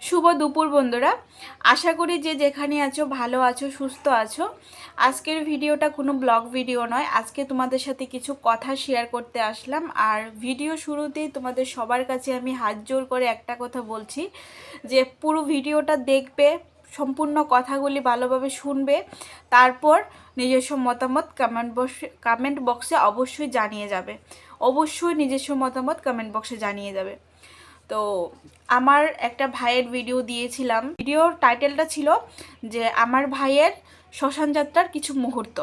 শুভ দুপুর বন্ধুরা, আশা করি যে যেখানে আছো ভালো আছো, সুস্থ আছো। আজকের ভিডিওটা কোনো ব্লগ ভিডিও নয়, আজকে তোমাদের সাথে কিছু কথা শেয়ার করতে আসলাম। আর ভিডিও শুরুতেই তোমাদের সবার কাছে আমি হাত জোর করে একটা কথা বলছি যে পুরো ভিডিওটা দেখবে, সম্পূর্ণ কথাগুলি ভালোভাবে শুনবে, তারপর নিজস্ব মতামত কমেন্ট বক্সে অবশ্যই জানিয়ে যাবে। অবশ্যই নিজস্ব মতামত কমেন্ট বক্সে জানিয়ে যাবে। তো আমার একটা ভাইয়ের ভিডিও দিয়েছিলাম, ভিডিওর টাইটেলটা ছিল যে আমার ভাইয়ের শ্মশান যাত্রার কিছু মুহূর্ত।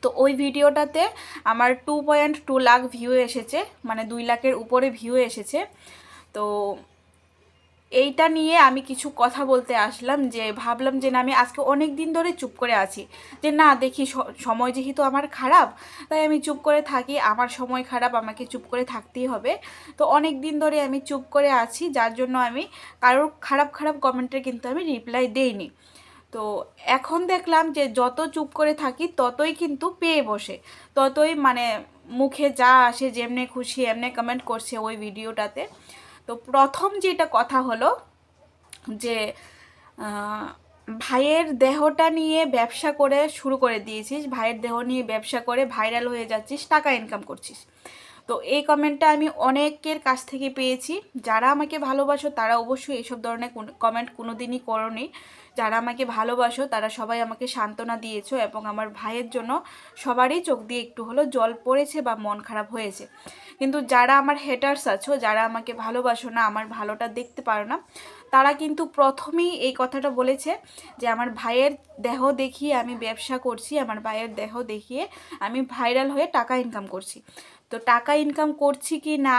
তো ওই ভিডিওটাতে আমার 2.2 লাখ ভিউ এসেছে, মানে 2 লাখের উপরে ভিউ এসেছে। তো এইটা নিয়ে আমি কিছু কথা বলতে আসলাম, যে ভাবলাম যে না, আমি আজকে অনেক দিন ধরে চুপ করে আছি, যে না দেখি সময় যেহেতু আমার খারাপ, তাই আমি চুপ করে থাকি, আমার সময় খারাপ, আমাকে চুপ করে থাকতেই হবে। তো অনেক দিন ধরে আমি চুপ করে আছি, যার জন্য আমি কারোর খারাপ খারাপ কমেন্টের কিন্তু আমি রিপ্লাই দেইনি। তো এখন দেখলাম যে যত চুপ করে থাকি ততই কিন্তু পেয়ে বসে, ততই মানে মুখে যা আসে যেমনে খুশি এমনি কমেন্ট করছে ওই ভিডিওটাতে। তো প্রথম যেটা কথা হলো যে ভাইয়ের দেহটা নিয়ে ব্যবসা করে শুরু করে দিয়েছিস, ভাইয়ের দেহ নিয়ে ব্যবসা করে ভাইরাল হয়ে যাচ্ছিস, টাকা ইনকাম করছিস। তো এই কমেন্টটা আমি অনেকের কাছ থেকে পেয়েছি। যারা আমাকে ভালোবাসো তারা অবশ্যই এসব ধরনের কমেন্ট কোনো দিনই করোনি। যারা আমাকে ভালোবাসো তারা সবাই আমাকে সান্ত্বনা দিয়েছো, এবং আমার ভাইয়ের জন্য সবারই চোখ দিয়ে একটু হলো জল পড়েছে বা মন খারাপ হয়েছে। কিন্তু যারা আমার হেটার্স আছো, যারা আমাকে ভালোবাসো না, আমার ভালোটা দেখতে পারো না, তারা কিন্তু প্রথমেই এই কথাটা বলেছে যে আমার ভাইয়ের দেহ দেখিয়ে আমি ব্যবসা করছি, আমার ভাইয়ের দেহ দেখিয়ে আমি ভাইরাল হয়ে টাকা ইনকাম করছি। তো টাকা ইনকাম করছি কি না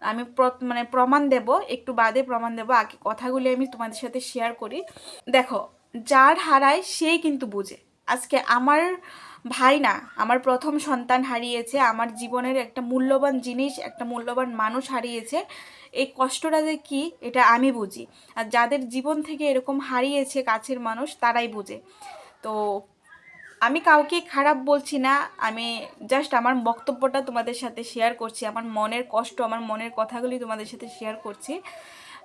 আমি মানে প্রমাণ দেব, একটু বাদে প্রমাণ দেব, আগে কথাগুলি আমি তোমাদের সাথে শেয়ার করি। দেখো, যার হারায় সেই কিন্তু বুঝে। আজকে আমার ভাই না, আমার প্রথম সন্তান হারিয়েছে, আমার জীবনের একটা মূল্যবান জিনিস, একটা মূল্যবান মানুষ হারিয়েছে। এই কষ্টটা যে কী এটা আমি বুঝি, আর যাদের জীবন থেকে এরকম হারিয়েছে কাছের মানুষ তারাই বুঝে। তো আমি কাউকে খারাপ বলছি না, আমি জাস্ট আমার বক্তব্যটা তোমাদের সাথে শেয়ার করছি, আমার মনের কষ্ট, আমার মনের কথাগুলি তোমাদের সাথে শেয়ার করছি।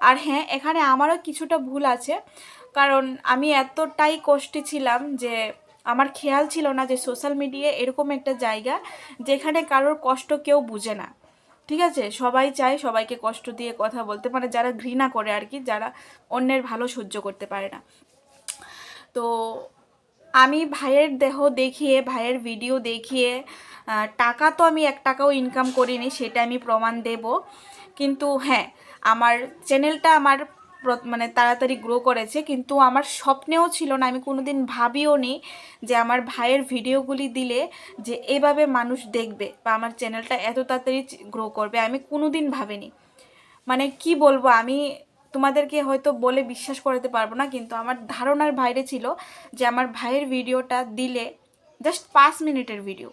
আর হ্যাঁ, এখানে আমারও কিছুটা ভুল আছে, কারণ আমি এতটাই কষ্টে ছিলাম যে আমার খেয়াল ছিল না যে সোশ্যাল মিডিয়া এরকম একটা জায়গা যেখানে কারোর কষ্ট কেউ বুঝে না। ঠিক আছে, সবাই চায় সবাইকে কষ্ট দিয়ে কথা বলতে, মানে যারা ঘৃণা করে আর কি, যারা অন্যের ভালো সহ্য করতে পারে না। তো আমি ভাইয়ের দেহ দেখিয়ে, ভাইয়ের ভিডিও দেখিয়ে টাকা তো আমি 1 টাকাও ইনকাম করিনি, সেটা আমি প্রমাণ দেব। কিন্তু হ্যাঁ, আমার চ্যানেলটা আমার মানে তাড়াতাড়ি গ্রো করেছে, কিন্তু আমার স্বপ্নেও ছিল না, আমি কোনো দিন ভাবিও নি যে আমার ভাইয়ের ভিডিওগুলি দিলে যে এভাবে মানুষ দেখবে বা আমার চ্যানেলটা এত তাড়াতাড়ি গ্রো করবে, আমি কোনো দিন ভাবিনি। মানে কি বলবো, আমি তোমাদেরকে হয়তো বলে বিশ্বাস করাতে পারবো না, কিন্তু আমার ধারণার বাইরে ছিল যে আমার ভাইয়ের ভিডিওটা দিলে, জাস্ট 5 মিনিটের ভিডিও,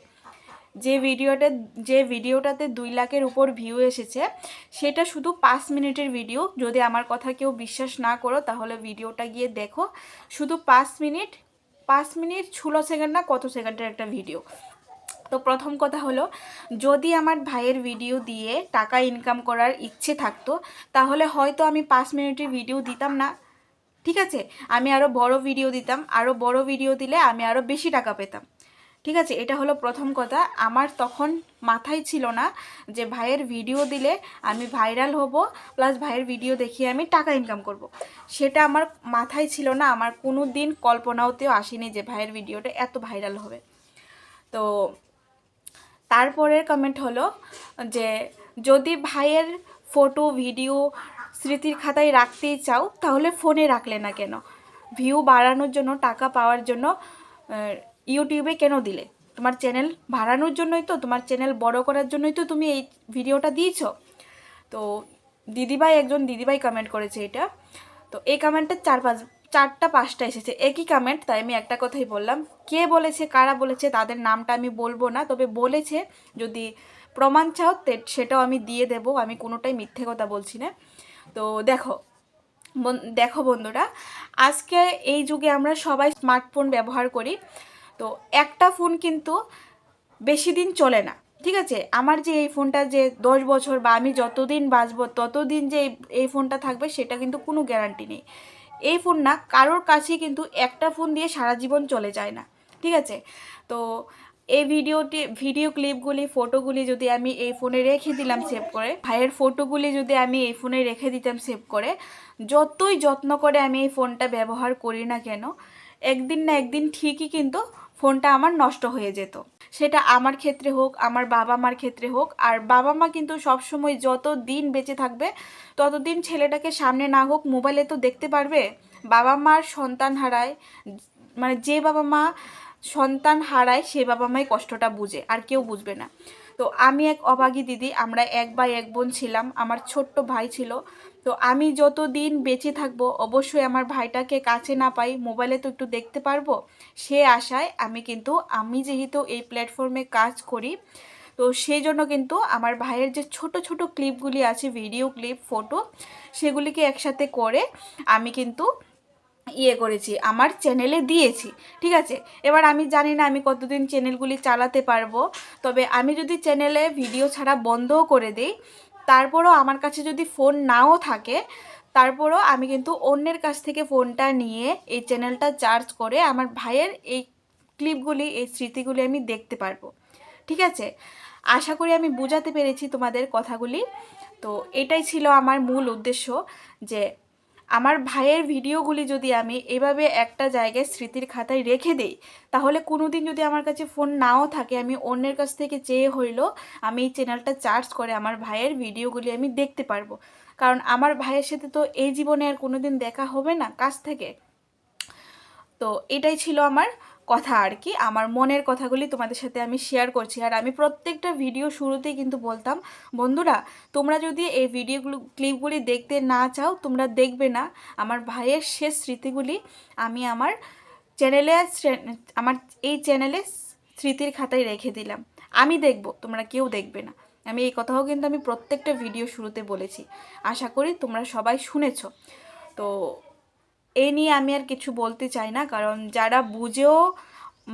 যে ভিডিওটাতে 2 লাখের উপর ভিউ এসেছে, সেটা শুধু 5 মিনিটের ভিডিও। যদি আমার কথা কেউ বিশ্বাস না করো তাহলে ভিডিওটা গিয়ে দেখো, শুধু 5 মিনিট, 5 মিনিট 16 সেকেন্ড না কত সেকেন্ডের একটা ভিডিও। তো প্রথম কথা হলো, যদি আমার ভাইয়ের ভিডিও দিয়ে টাকা ইনকাম করার ইচ্ছে থাকতো তাহলে হয়তো আমি 5 মিনিটের ভিডিও দিতাম না, ঠিক আছে, আমি আরও বড় ভিডিও দিতাম, আরও বড় ভিডিও দিলে আমি আরও বেশি টাকা পেতাম। ঠিক আছে, এটা হলো প্রথম কথা। আমার তখন মাথায় ছিল না যে ভাইয়ের ভিডিও দিলে আমি ভাইরাল হব, প্লাস ভাইয়ের ভিডিও দেখিয়ে আমি টাকা ইনকাম করব। সেটা আমার মাথায় ছিল না, আমার কোনো দিন কল্পনাতেও আসেনি যে ভাইয়ের ভিডিওটা এত ভাইরাল হবে। তো তারপরের কমেন্ট হলো যে যদি ভাইয়ের ফটো ভিডিও স্মৃতির খাতায় রাখতেই চাও তাহলে ফোনে রাখলে না কেন, ভিউ বাড়ানোর জন্য, টাকা পাওয়ার জন্য ইউটিউবে কেন দিলে? তোমার চ্যানেল বাড়ানোর জন্যই তো, তোমার চ্যানেল বড় করার জন্যই তো তুমি এই ভিডিওটা দিয়েছো। তো একজন দিদিভাই কমেন্ট করেছে এটা। তো এই কমেন্টটা 4-5টা 5টা এসেছে একই কমেন্ট, তাই আমি একটা কথাই বললাম। কে বলেছে, কারা বলেছে, তাদের নামটা আমি বলবো না, তবে বলেছে, যদি প্রমাণ চাও সেটাও আমি দিয়ে দেব, আমি কোনোটাই মিথ্যে কথা বলছি না। তো দেখো বন্ধুরা, আজকে এই যুগে আমরা সবাই স্মার্টফোন ব্যবহার করি। তো একটা ফোন কিন্তু বেশি দিন চলে না, ঠিক আছে, আমার যে এই ফোনটা যে 10 বছর বা আমি যতদিন বাঁচবো ততদিন যে এই ফোনটা থাকবে সেটা কিন্তু কোনো গ্যারান্টি নেই। এই ফোন না কারোর কাছেই কিন্তু একটা ফোন দিয়ে সারা জীবন চলে যায় না। ঠিক আছে, তো এই ভিডিও ক্লিপগুলি ফটোগুলি যদি আমি এই ফোনে রেখে দিলাম সেভ করে, ভাইয়ের ফটোগুলি যদি আমি এই ফোনে রেখে দিতাম সেভ করে, যতই যত্ন করে আমি এই ফোনটা ব্যবহার করি না কেন, একদিন না একদিন ঠিকই কিন্তু ফোনটা আমার নষ্ট হয়ে যেত। সেটা আমার ক্ষেত্রে হোক, আমার বাবা মার ক্ষেত্রে হোক। আর বাবা মা কিন্তু সবসময় যত দিন বেঁচে থাকবে ততদিন ছেলেটাকে সামনে না হোক মোবাইলে তো দেখতে পারবে। বাবা মার সন্তান হারায়, মানে যে বাবা মা সন্তান হারায় সে বাবা মাই কষ্টটা বুঝে, আর কেউ বুঝবে না। তো আমি এক অভাগী দিদি, আমরা এক ভাই এক বোন ছিলাম, আমার ছোট্ট ভাই ছিল। তো আমি যত দিন বেঁচে থাকবো অবশ্যই আমার ভাইটাকে কাছে না পাই মোবাইলে তো একটু দেখতে পারবো, সে আশায় আমি যেহেতু এই প্ল্যাটফর্মে কাজ করি, তো সেই জন্য কিন্তু আমার ভাইয়ের যে ছোট ছোট ক্লিপগুলি আছে, ভিডিও ক্লিপ ফটো, সেগুলিকে একসাথে করে আমি কিন্তু করেছি, আমার চ্যানেলে দিয়েছি। ঠিক আছে, এবার আমি জানি না আমি কতদিন চ্যানেলগুলি চালাতে পারবো, তবে আমি যদি চ্যানেলে ভিডিও ছাড়া বন্ধও করে দিই, তারপরও আমার কাছে যদি ফোন নাও থাকে, তারপরও আমি কিন্তু অন্যের কাছ থেকে ফোনটা নিয়ে এই চ্যানেলটা চার্জ করে আমার ভাইয়ের এই ক্লিপগুলি, এই স্মৃতিগুলি আমি দেখতে পারবো। ঠিক আছে, আশা করি আমি বোঝাতে পেরেছি তোমাদের কথাগুলি। তো এটাই ছিল আমার মূল উদ্দেশ্য, যে আমার ভাইয়ের ভিডিওগুলি যদি আমি এভাবে একটা জায়গায় স্মৃতির খাতায় রেখে দিই, তাহলে কোনো দিন যদি আমার কাছে ফোন নাও থাকে, আমি অন্যের কাছ থেকে চেয়ে হইলো আমি এই চ্যানেলটা চার্জ করে আমার ভাইয়ের ভিডিওগুলি আমি দেখতে পারবো। কারণ আমার ভাইয়ের সাথে তো এই জীবনে আর কোনো দিন দেখা হবে না কাছ থেকে। তো এটাই ছিল আমার কথা আর কি, আমার মনের কথাগুলি তোমাদের সাথে আমি শেয়ার করছি। আর আমি প্রত্যেকটা ভিডিও শুরুতেই কিন্তু বলতাম, বন্ধুরা তোমরা যদি এই ক্লিপগুলি দেখতে না চাও তোমরা দেখবে না, আমার ভাইয়ের শেষ স্মৃতিগুলি আমি আমার এই চ্যানেলে স্মৃতির খাতায় রেখে দিলাম, আমি দেখব, তোমরা কেউ দেখবে না। আমি এই কথাও কিন্তু আমি প্রত্যেকটা ভিডিও শুরুতে বলেছি, আশা করি তোমরা সবাই শুনেছো। তো এই নিয়ে আমি আর কিছু বলতে চাই না, কারণ যারা বুঝেও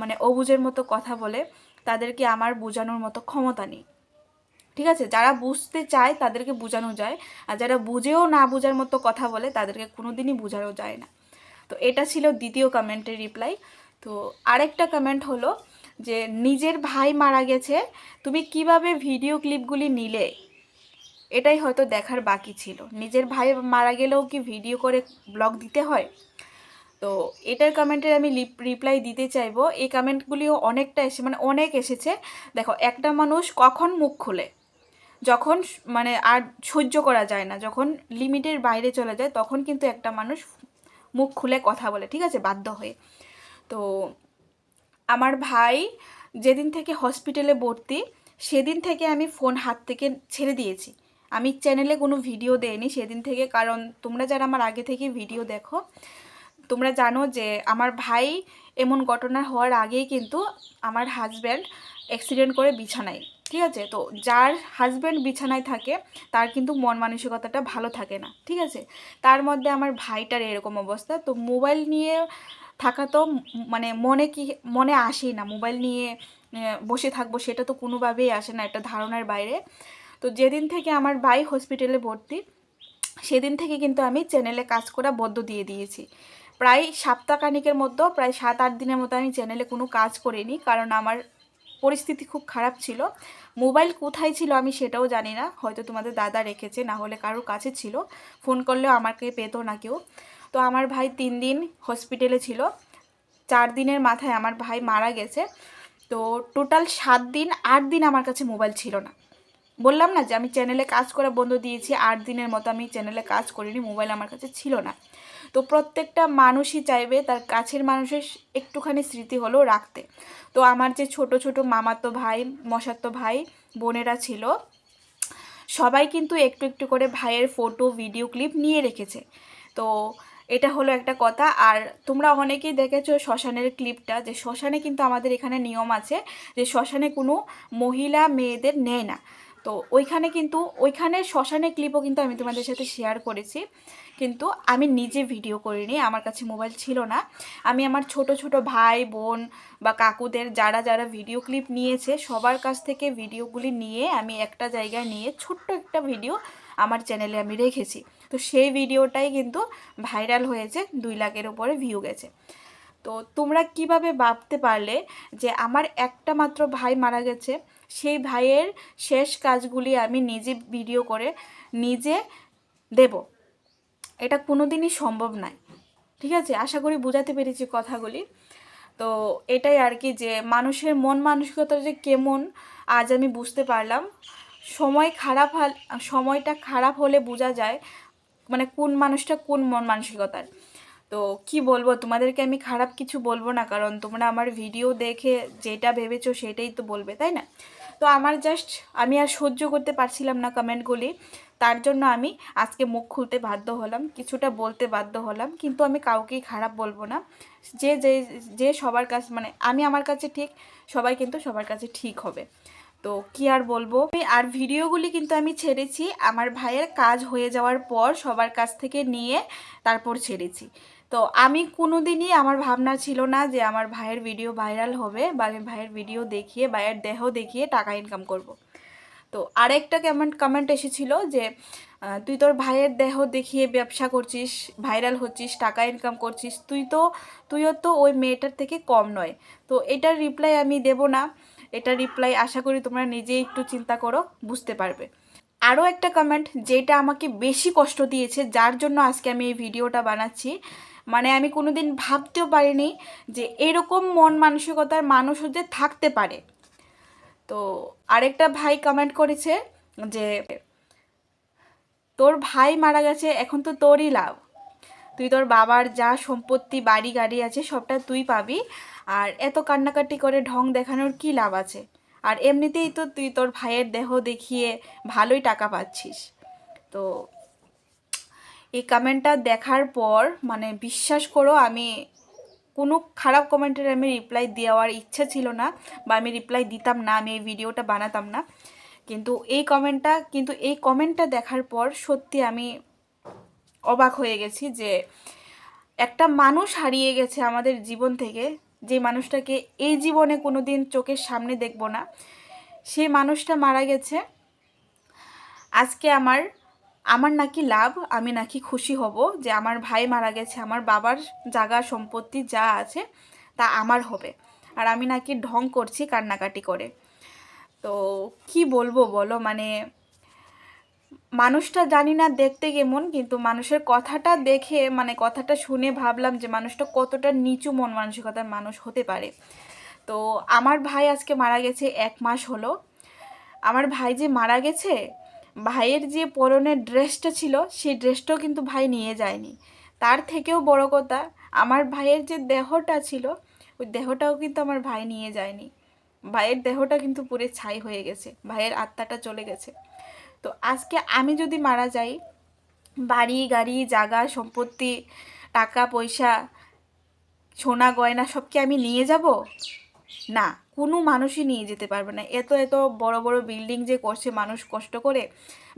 মানে অবুঝের মতো কথা বলে তাদেরকে আমার বোঝানোর মতো ক্ষমতা নেই। ঠিক আছে, যারা বুঝতে চায় তাদেরকে বোঝানো যায়, আর যারা বুঝেও না বোঝার মতো কথা বলে তাদেরকে কোনো দিনই বোঝানো যায় না। তো এটা ছিল দ্বিতীয় কমেন্টের রিপ্লাই। তো আরেকটা কমেন্ট হলো যে নিজের ভাই মারা গেছে, তুমি কিভাবে ভিডিও ক্লিপগুলি নিলে, এটাই হয়তো দেখার বাকি ছিল। নিজের ভাই মারা গেলেও কি ভিডিও করে ব্লগ দিতে হয়? তো এটার কমেন্টের আমি রিপ্লাই দিতে চাইবো। এই কমেন্টগুলিও অনেকটা মানে অনেক এসেছে। দেখো, একটা মানুষ কখন মুখ খোলে, যখন মানে আর সহ্য করা যায় না, যখন লিমিটের বাইরে চলে যায়, তখন কিন্তু একটা মানুষ মুখ খুলে কথা বলে, ঠিক আছে, বাধ্য হয়ে। তো আমার ভাই যেদিন থেকে হসপিটালে ভর্তি, সেদিন থেকে আমি ফোন হাত থেকে ছেড়ে দিয়েছি। আমি চ্যানেলে কোনো ভিডিও দেইনি সেদিন থেকে, কারণ তোমরা যারা আমার আগে থেকে ভিডিও দেখো তোমরা জানো যে আমার ভাই এমন ঘটনা হওয়ার আগেই কিন্তু আমার হাজব্যান্ড অ্যাক্সিডেন্ট করে বিছানায়। ঠিক আছে, তো যার হাজব্যান্ড বিছানায় থাকে তার কিন্তু মন মানসিকতাটা ভালো থাকে না। ঠিক আছে, তার মধ্যে আমার ভাইটার এরকম অবস্থা। তো মোবাইল নিয়ে থাকা তো মানে মনে আসেই না, মোবাইল নিয়ে বসে থাকবো সেটা তো কোনোভাবেই আসে না, একটা ধারণার বাইরে। তো যেদিন থেকে আমার ভাই হসপিটালে ভর্তি সেদিন থেকে কিন্তু আমি চ্যানেলে কাজ করা বন্ধ দিয়ে দিয়েছি। প্রায় সপ্তাহখানিকের মধ্যে, প্রায় 7-8 দিনের মতো আমি চ্যানেলে কোনো কাজ করিনি, কারণ আমার পরিস্থিতি খুব খারাপ ছিল। মোবাইল কোথায় ছিল আমি সেটাও জানি না, হয়তো তোমাদের দাদা রেখেছে, না হলে কারোর কাছে ছিল, ফোন করলেও আমাকে পেতো না কেউ। তো আমার ভাই 3 দিন হসপিটালে ছিল, 4 দিনের মাথায় আমার ভাই মারা গেছে। তো টোটাল 7 দিন 8 দিন আমার কাছে মোবাইল ছিল না। বললাম না যে আমি চ্যানেলে কাজ করা বন্ধ দিয়েছি, 8 দিনের মতো আমি চ্যানেলে কাজ করিনি, মোবাইল আমার কাছে ছিল না। তো প্রত্যেকটা মানুষই চাইবে তার কাছের মানুষের একটুখানি স্মৃতি হলেও রাখতে। তো আমার যে ছোট ছোট মামাতো ভাই, মশাতো ভাই, বোনেরা ছিল, সবাই কিন্তু একটু একটু করে ভাইয়ের ফটো ভিডিও ক্লিপ নিয়ে রেখেছে। তো এটা হলো একটা কথা। আর তোমরা অনেকেই দেখেছো শ্মশানের ক্লিপটা, যে শ্মশানে কিন্তু আমাদের এখানে নিয়ম আছে যে শ্মশানে কোনো মহিলা মেয়েদের নেয় না। তো ওইখানে শ্মশানের ক্লিপও কিন্তু আমি তোমাদের সাথে শেয়ার করেছি, কিন্তু আমি নিজে ভিডিও করিনি, আমার কাছে মোবাইল ছিল না। আমি আমার ছোট ছোট ভাই বোন বা কাকুদের যারা যারা ভিডিও ক্লিপ নিয়েছে সবার কাছ থেকে ভিডিওগুলি নিয়ে আমি একটা জায়গায় নিয়ে ছোট্ট একটা ভিডিও আমার চ্যানেলে আমি রেখেছি। তো সেই ভিডিওটাই কিন্তু ভাইরাল হয়েছে, 2 লাখের উপরে ভিউ গেছে। তো তোমরা কিভাবে ভাবতে পারলে যে আমার একটা মাত্র ভাই মারা গেছে, সেই ভাইয়ের শেষ কাজগুলি আমি নিজে ভিডিও করে নিজে দেব? এটা কোনো দিনই সম্ভব নয়। ঠিক আছে, আশা করি বোঝাতে পেরেছি কথাগুলি। তো এটাই আর কি, যে মানুষের মন মানসিকতা যে কেমন আজ আমি বুঝতে পারলাম। সময়টা খারাপ হলে বোঝা যায় মানে কোন মানুষটা কোন মন মানসিকতার। তো কি বলবো, তোমাদেরকে আমি খারাপ কিছু বলবো না, কারণ তোমরা আমার ভিডিও দেখে যেটা ভেবেছো সেটাই তো বলবে, তাই না? তো আমি আর সহ্য করতে পারছিলাম না কমেন্টগুলি, তার জন্য আমি আজকে মুখ খুলতে বাধ্য হলাম, কিছুটা বলতে বাধ্য হলাম। কিন্তু আমি কাউকেই খারাপ বলবো না। যে যে যে সবার কাছে মানে আমি আমার কাছে ঠিক, সবাই কিন্তু সবার কাছে ঠিক হবে। তো কি আর বলবো, আর ভিডিওগুলি কিন্তু আমি ছেড়েছি আমার ভাইয়ের কাজ হয়ে যাওয়ার পর সবার কাছ থেকে নিয়ে তারপর ছেড়েছি। তো আমি কোনো দিনই আমার ভাবনা ছিল না যে আমার ভাইয়ের ভিডিও ভাইরাল হবে বা আমি ভাইয়ের ভিডিও দেখিয়ে ভাইয়ের দেহ দেখিয়ে টাকা ইনকাম করব। তো আরেকটা কমেন্ট এসেছিল যে তুই তোর ভাইয়ের দেহ দেখিয়ে ব্যবসা করছিস, ভাইরাল হচ্ছিস, টাকা ইনকাম করছিস, তুইও তো ওই মেয়েটার থেকে কম নয়। তো এটার রিপ্লাই আমি দেব না। এটা রিপ্লাই আশা করি তোমরা নিজেই একটু চিন্তা করো, বুঝতে পারবে। আরও একটা কমেন্ট যেটা আমাকে বেশি কষ্ট দিয়েছে, যার জন্য আজকে আমি এই ভিডিওটা বানাচ্ছি, মানে আমি কোনোদিন ভাবতেও পারিনি যে এরকম মন মানসিকতার মানুষও যে থাকতে পারে। তো আরেকটা ভাই কমেন্ট করেছে যে তোর ভাই মারা গেছে, এখন তো তোরই লাভ, তুই তোর বাবার যা সম্পত্তি বাড়ি গাড়ি আছে সবটা তুই পাবি, আর এত কান্নাকাটি করে ঢং দেখানোর কি লাভ আছে? আর এমনিতেই তো তুই তোর ভাইয়ের দেহ দেখিয়ে ভালোই টাকা পাচ্ছিস। তো এই কমেন্টটা দেখার পর মানে বিশ্বাস করো, আমি কোনো খারাপ কমেন্টের আমি রিপ্লাই দেওয়ার ইচ্ছা ছিল না, বা আমি রিপ্লাই দিতাম না, আমি এই ভিডিওটা বানাতাম না। কিন্তু এই কমেন্টটা দেখার পর সত্যি আমি অবাক হয়ে গেছি যে একটা মানুষ হারিয়ে গেছে আমাদের জীবন থেকে, যে মানুষটাকে এই জীবনে কোনো দিন চোখের সামনে দেখব না, সেই মানুষটা মারা গেছে। আজকে আমার নাকি লাভ, আমি নাকি খুশি হব যে আমার ভাই মারা গেছে, আমার বাবার জায়গা সম্পত্তি যা আছে তা আমার হবে, আর আমি নাকি ঢং করছি কান্নাকাটি করে। তো কি বলবো বলো, মানে মানুষটা জানি না দেখতে কেমন, কিন্তু মানুষের কথাটা দেখে মানে কথাটা শুনে ভাবলাম যে মানুষটা কতটা নিচু মন মানসিকতার মানুষ হতে পারে। তো আমার ভাই আজকে মারা গেছে 1 মাস হলো। আমার ভাই যে মারা গেছে, ভাইয়ের যে পরনের ড্রেসটা ছিল সেই ড্রেসটাও কিন্তু ভাই নিয়ে যায়নি। তার থেকেও বড় কথা, আমার ভাইয়ের যে দেহটা ছিল ওই দেহটাও কিন্তু আমার ভাই নিয়ে যায়নি। ভাইয়ের দেহটা কিন্তু পুরো ছাই হয়ে গেছে, ভাইয়ের আত্মাটা চলে গেছে। তো আজকে আমি যদি মারা যাই, বাড়ি গাড়ি জায়গা সম্পত্তি টাকা পয়সা সোনা গয়না সব কি আমি নিয়ে যাব? না, কোনো মানুষই নিয়ে যেতে পারবে না। এত এত বড় বড় বিল্ডিং যে করছে মানুষ কষ্ট করে,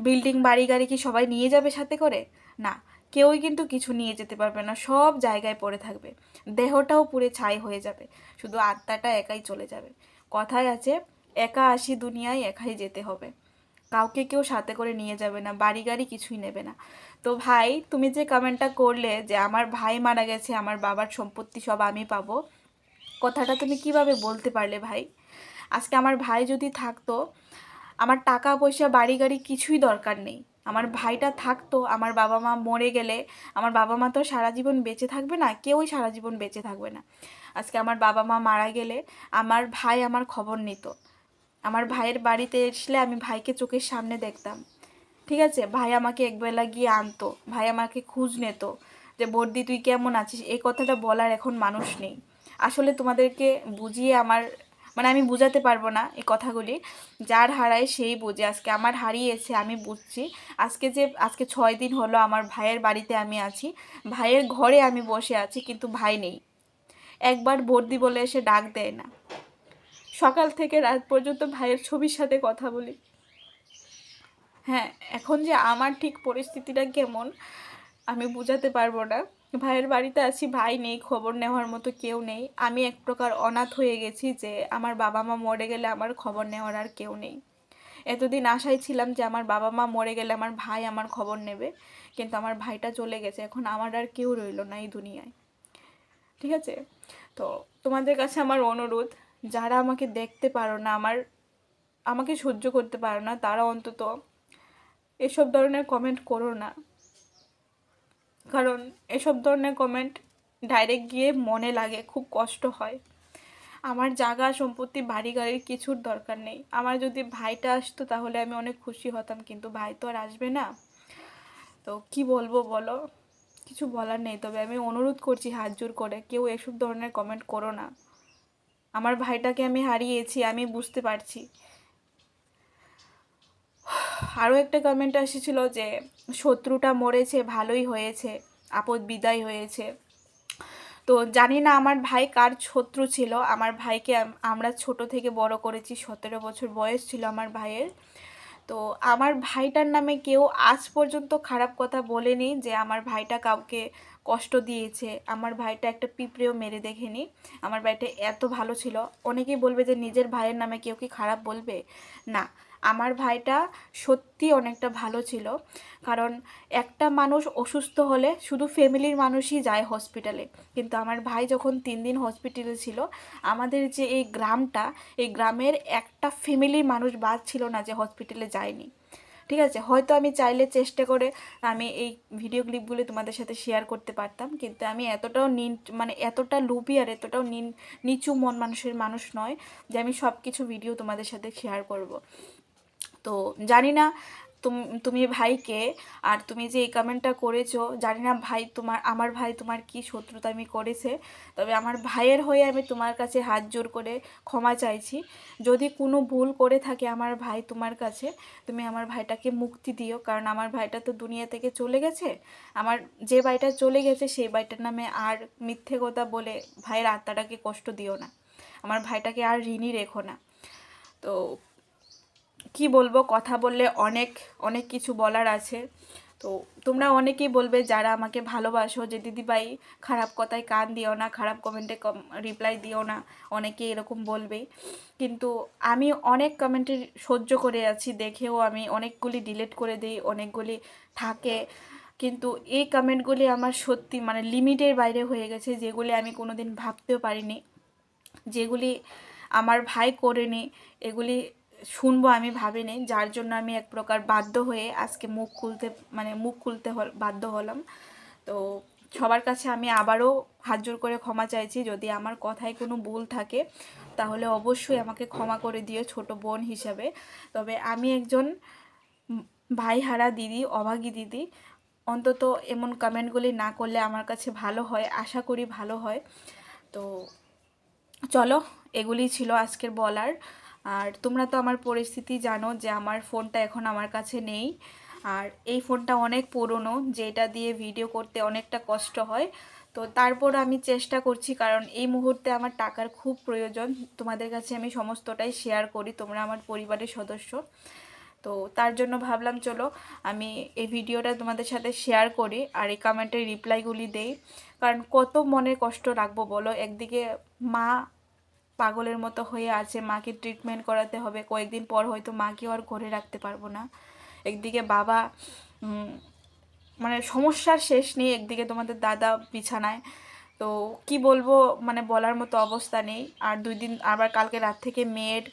বিল্ডিং বাড়ি গাড়ি কি সবাই নিয়ে যাবে সাথে করে? না, কেউই কিন্তু কিছু নিয়ে যেতে পারবে না, সব জায়গায় পড়ে থাকবে, দেহটাও পুরো ছাই হয়ে যাবে, শুধু আত্মাটা একাই চলে যাবে। কথায় আছে, একা আসি দুনিয়ায় একাই যেতে হবে, কাউকে কেউ সাথে করে নিয়ে যাবে না, বাড়ি গাড়ি কিছুই নেবে না। তো ভাই, তুমি যে কমেন্টটা করলে যে আমার ভাই মারা গেছে, আমার বাবার সম্পত্তি সব আমি পাবো, কথাটা তুমি কিভাবে বলতে পারলে ভাই? আজকে আমার ভাই যদি থাকতো, আমার টাকা পয়সা বাড়ি গাড়ি কিছুই দরকার নেই। আমার ভাইটা থাকতো, আমার বাবা মা মরে গেলে আমার বাবা মা তো সারা জীবন বেঁচে থাকবে না, কেউই সারা জীবন বেঁচে থাকবে না। আজকে আমার বাবা মা মারা গেলে আমার ভাই আমার খবর নিত, আমার ভাইয়ের বাড়িতে আসলে আমি ভাইকে চোখের সামনে দেখতাম। ঠিক আছে, ভাই আমাকে একবেলা গিয়ে আনতো, ভাই আমাকে খোঁজ নিত যে বর্দি তুই কেমন আছিস, এই কথাটা বলার এখন মানুষ নেই। আসলে তোমাদেরকে বুঝিয়ে মানে আমি বুঝাতে পারবো না এই কথাগুলি, যার হারায় সেই বুঝে। আজকে আমার হারিয়েছে, আমি বুঝছি। আজকে 6 দিন হলো আমার ভাইয়ের বাড়িতে আমি আছি, ভাইয়ের ঘরে আমি বসে আছি, কিন্তু ভাই নেই। একবার বর্দি বলে এসে ডাক দেয় না, সকাল থেকে রাত পর্যন্ত ভাইয়ের ছবির সাথে কথা বলি। হ্যাঁ, এখন যে আমার ঠিক পরিস্থিতিটা কেমন আমি বুঝাতে পারবো না। ভাইয়ের বাড়িতে আছি, ভাই নেই, খবর নেওয়ার মতো কেউ নেই। আমি এক প্রকার অনাথ হয়ে গেছি যে আমার বাবা মা মরে গেলে আমার খবর নেওয়ার আর কেউ নেই। এতদিন আশায় ছিলাম যে আমার বাবা মা মরে গেলে আমার ভাই আমার খবর নেবে, কিন্তু আমার ভাইটা চলে গেছে, এখন আমার আর কেউ রইলো না এই দুনিয়ায়। ঠিক আছে? তো তোমাদের কাছে আমার অনুরোধ, যারা আমাকে দেখতে পারো না, আমাকে সহ্য করতে পারো না, তারা অন্তত এসব ধরনের কমেন্ট করো না। কারণ এসব ধরনের কমেন্ট ডাইরেক্ট গিয়ে মনে লাগে, খুব কষ্ট হয়। আমার জায়গা সম্পত্তি বাড়ি গাড়ির কিছুর দরকার নেই। আমার যদি ভাইটা আসতো তাহলে আমি অনেক খুশি হতাম, কিন্তু ভাই তো আর আসবে না। তো কি বলবো বলো, কিছু বলার নেই। তবে আমি অনুরোধ করছি হাত জোর করে, কেউ এসব ধরনের কমেন্ট করো না। আমার ভাইটাকে আমি হারিয়েছি, আমি বুঝতে পারছি। আরও একটা কমেন্ট এসেছিল যে শত্রুটা মরেছে, ভালোই হয়েছে, আপদ বিদায় হয়েছে। তো জানি না আমার ভাই কার শত্রু ছিল। আমার ভাইকে আমরা ছোট থেকে বড় করেছি, 17 বছর বয়স ছিল আমার ভাইয়ের। তো আমার ভাইটার নামে কেউ আজ পর্যন্ত খারাপ কথা বলেনি যে আমার ভাইটা কাউকে কষ্ট দিয়েছে। আমার ভাইটা একটা পিঁপড়েও মেরে দেখেনি। আমার ভাইটা এত ভালো ছিল। অনেকেই বলবে যে নিজের ভাইয়ের নামে কেউ কি খারাপ বলবে? না, আমার ভাইটা সত্যি অনেকটা ভালো ছিল। কারণ একটা মানুষ অসুস্থ হলে শুধু ফ্যামিলির মানুষই যায় হসপিটালে, কিন্তু আমার ভাই যখন 3 দিন হসপিটালে ছিল, আমাদের যে এই গ্রামটা, এই গ্রামের একটা ফ্যামিলির মানুষ বাদ ছিল না যে হসপিটালে যায়নি। ঠিক আছে? হয়তো আমি চাইলে চেষ্টা করে আমি এই ভিডিও ক্লিপগুলি তোমাদের সাথে শেয়ার করতে পারতাম, কিন্তু আমি এতটাও মানে এতটা লোভী আর এতটাও নিচু মন মানুষের মানুষ নয় যে আমি সব কিছু ভিডিও তোমাদের সাথে শেয়ার করব। তো জানি না তুমি ভাইকে, আর তুমি যে এই কমেন্টটা করেছো, জানি না ভাই আমার ভাই তোমার কি শত্রুতা আমি করেছে। তবে আমার ভাইয়ের হয়ে আমি তোমার কাছে হাত জোর করে ক্ষমা চাইছি। যদি কোনো ভুল করে থাকে আমার ভাই তোমার কাছে, তুমি আমার ভাইটাকে মুক্তি দিও। কারণ আমার ভাইটা তো দুনিয়া থেকে চলে গেছে। আমার যে ভাইটা চলে গেছে সেই ভাইটার নামে আর মিথ্যে কথা বলে ভাইয়ের আত্মাটাকে কষ্ট দিও না। আমার ভাইটাকে আর ঋণী রেখো না। তো কি বলবো, কথা বললে অনেক অনেক কিছু বলার আছে। তো তোমরা অনেকেই বলবে যারা আমাকে ভালোবাসো যে দিদিভাই খারাপ কথায় কান দিও না, খারাপ কমেন্টে রিপ্লাই দিও না, অনেকে এরকম বলবে। কিন্তু আমি অনেক কমেন্টে সহ্য করে আছি, দেখেও আমি অনেকগুলি ডিলিট করে দিই, অনেকগুলি থাকে। কিন্তু এই কমেন্টগুলি আমার সত্যি মানে লিমিটের বাইরে হয়ে গেছে, যেগুলি আমি কোনোদিন ভাবতেও পারিনি, যেগুলি আমার ভাই করেনি, এগুলি শুনবো আমি ভাবিনি। যার জন্য আমি এক প্রকার বাধ্য হয়ে আজকে মুখ খুলতে বাধ্য হলাম। তো সবার কাছে আমি আবারও হাত জোর করে ক্ষমা চাইছি। যদি আমার কথায় কোনো ভুল থাকে তাহলে অবশ্যই আমাকে ক্ষমা করে দিও ছোট বোন হিসাবে। তবে আমি একজন ভাইহারা দিদি, অভাগী দিদি। অন্তত এমন কমেন্টগুলি না করলে আমার কাছে ভালো হয়, আশা করি ভালো হয়। তো চলো, এগুলি ছিল আজকের বলার। আর তোমরা তো আমার পরিস্থিতি জানো যে আমার ফোনটা এখন আমার কাছে নেই, আর এই ফোনটা অনেক পুরনো, যেটা দিয়ে ভিডিও করতে অনেকটা কষ্ট হয়। তো তারপর আমি চেষ্টা করছি, কারণ এই মুহূর্তে আমার টাকার খুব প্রয়োজন। তোমাদের কাছে আমি সমস্তটাই শেয়ার করি, তোমরা আমার পরিবারের সদস্য। তো তার জন্য ভাবলাম চলো আমি এই ভিডিওটা তোমাদের সাথে শেয়ার করি আর এই কমেন্টের রিপ্লাইগুলি দেই। কারণ কত মনে কষ্ট রাখবো বলো, একদিকে মা পাগলের মতো হয়ে আছে, মাকে ট্রিটমেন্ট করাতে হবে, কয়েকদিন পর হয়তো মাকেও আর ঘরে রাখতে পারবো না। একদিকে বাবা মানে সমস্যার শেষ নেই, একদিকে তোমাদের দাদা বিছানায়। তো কি বলবো, মানে বলার মতো অবস্থা নেই। আর 2 দিন আবার কালকে রাত থেকে মেয়ের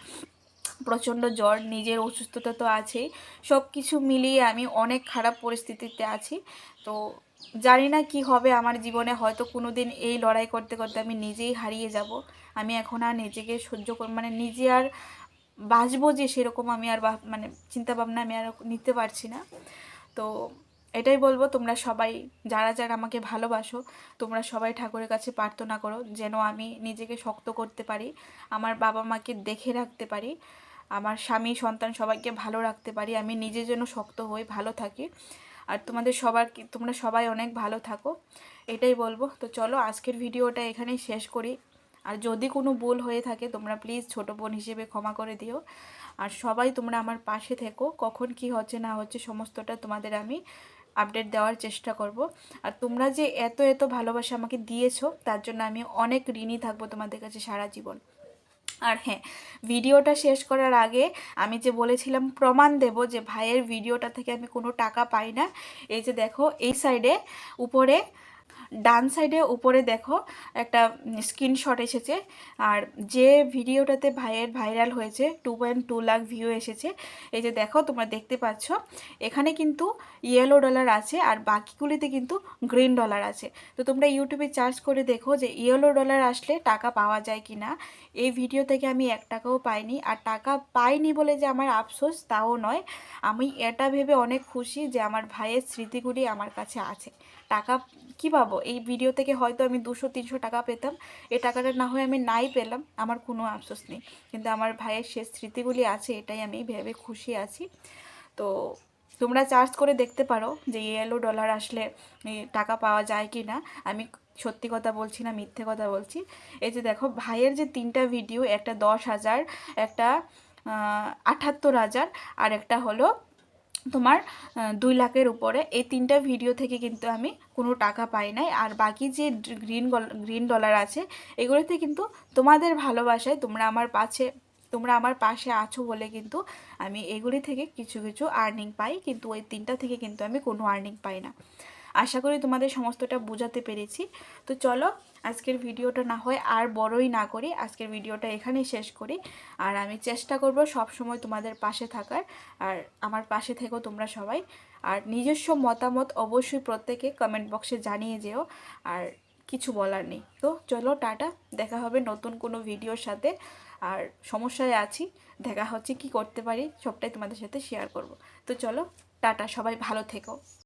প্রচণ্ড জ্বর, নিজের অসুস্থতা তো আছেই। সব কিছু মিলিয়ে আমি অনেক খারাপ পরিস্থিতিতে আছি। তো জানি না কি হবে আমার জীবনে, হয়তো কোনো দিন এই লড়াই করতে করতে আমি নিজেই হারিয়ে যাব। আমি এখন আর নিজেকে মানে নিজে আর বাঁচবো যে সেরকম আমি আর মানে চিন্তাভাবনা আমি আর নিতে পারছি না। তো এটাই বলবো, তোমরা সবাই যারা যারা আমাকে ভালোবাসো, তোমরা সবাই ঠাকুরের কাছে প্রার্থনা করো যেন আমি নিজেকে শক্ত করতে পারি, আমার বাবা মাকে দেখে রাখতে পারি, আমার স্বামী সন্তান সবাইকে ভালো রাখতে পারি, আমি নিজের জন্য শক্ত হই, ভালো থাকি। আর তোমরা সবাই অনেক ভালো থাকো, এটাই বলবো। তো চলো আজকের ভিডিওটা এখানেই শেষ করি। আর যদি কোনো ভুল হয়ে থাকে তোমরা প্লিজ ছোটো বোন হিসেবে ক্ষমা করে দিও। আর সবাই তোমরা আমার পাশে থেকো, কখন কি হচ্ছে না হচ্ছে সমস্তটা তোমাদের আমি আপডেট দেওয়ার চেষ্টা করব। আর তোমরা যে এত এত ভালোবাসা আমাকে দিয়েছো তার জন্য আমি অনেক ঋণী থাকবো তোমাদের কাছে সারা জীবন। আর হ্যাঁ, ভিডিওটা শেষ করার আগে আমি যে বলেছিলাম প্রমাণ দেব যে ভাইয়ের ভিডিওটা থেকে আমি কোনো টাকা পাই না, এই যে দেখো এই সাইডে উপরে ডান সাইডে উপরে দেখো একটা স্ক্রিনশট এসেছে। আর যে ভিডিওটাতে ভাইয়ের ভাইরাল হয়েছে 2.2 লাখ ভিউ এসেছে, এই যে দেখো তোমরা দেখতে পাচ্ছ এখানে কিন্তু ইয়েলো ডলার আছে আর বাকিগুলিতে কিন্তু গ্রিন ডলার আছে। তো তোমরা ইউটিউবে সার্চ করে দেখো যে ইয়েলো ডলার আসলে টাকা পাওয়া যায় কি না। এই ভিডিও থেকে আমি 1 টাকাও পাইনি, আর টাকা পাইনি বলে যে আমার আফসোস তাও নয়, আমি এটা ভেবে অনেক খুশি যে আমার ভাইয়ের স্মৃতিগুলি আমার কাছে আছে। টাকা কী পাবো, এই ভিডিও থেকে হয়তো আমি 200-300 টাকা পেতাম, এই টাকাটা না হয় আমি নাই পেলাম, আমার কোনো আফসোস নেই, কিন্তু আমার ভাইয়ের শেষ স্মৃতিগুলি আছে, এটাই আমি ভেবে খুশি আছি। তো তোমরা সার্চ করে দেখতে পারো যে ইয়েলো ডলার আসলে টাকা পাওয়া যায় কি না। আমি সত্যি কথা বলছি না, মিথ্যে কথা বলছি। এই যে দেখো ভাইয়ের যে 3টা ভিডিও, একটা 10,000, একটা 78,000, আর একটা হলো তোমার 2 লাখের উপরে, এই 3টা ভিডিও থেকে কিন্তু আমি কোনো টাকা পাই নাই। আর বাকি যে গ্রিন ডলার আছে এগুলোতে কিন্তু তোমাদের ভালোবাসায় তোমরা আমার পাশে আছো বলে কিন্তু আমি এগুলি থেকে কিছু কিছু আর্নিং পাই, কিন্তু ওই 3টা থেকে কিন্তু আমি কোনো আর্নিং পাই না। আশা করি তোমাদের সমস্তটা বোঝাতে পেরেছি। তো চলো আজকের ভিডিওটা না হয় আর বড়ই না করি, আজকের ভিডিওটা এখানেই শেষ করি। আর আমি চেষ্টা করব সব সময় তোমাদের পাশে থাকার, আর আমার পাশে থেকো তোমরা সবাই। আর নিজস্ব মতামত অবশ্যই প্রত্যেকে কমেন্ট বক্সে জানিয়ে যেও। আর কিছু বলার নেই। তো চলো টাটা, দেখা হবে নতুন কোনো ভিডিওর সাথে। আর সমস্যায় আছি, দেখা হচ্ছে কি করতে পারি সবটাই তোমাদের সাথে শেয়ার করব। তো চলো টাটা, সবাই ভালো থেকো।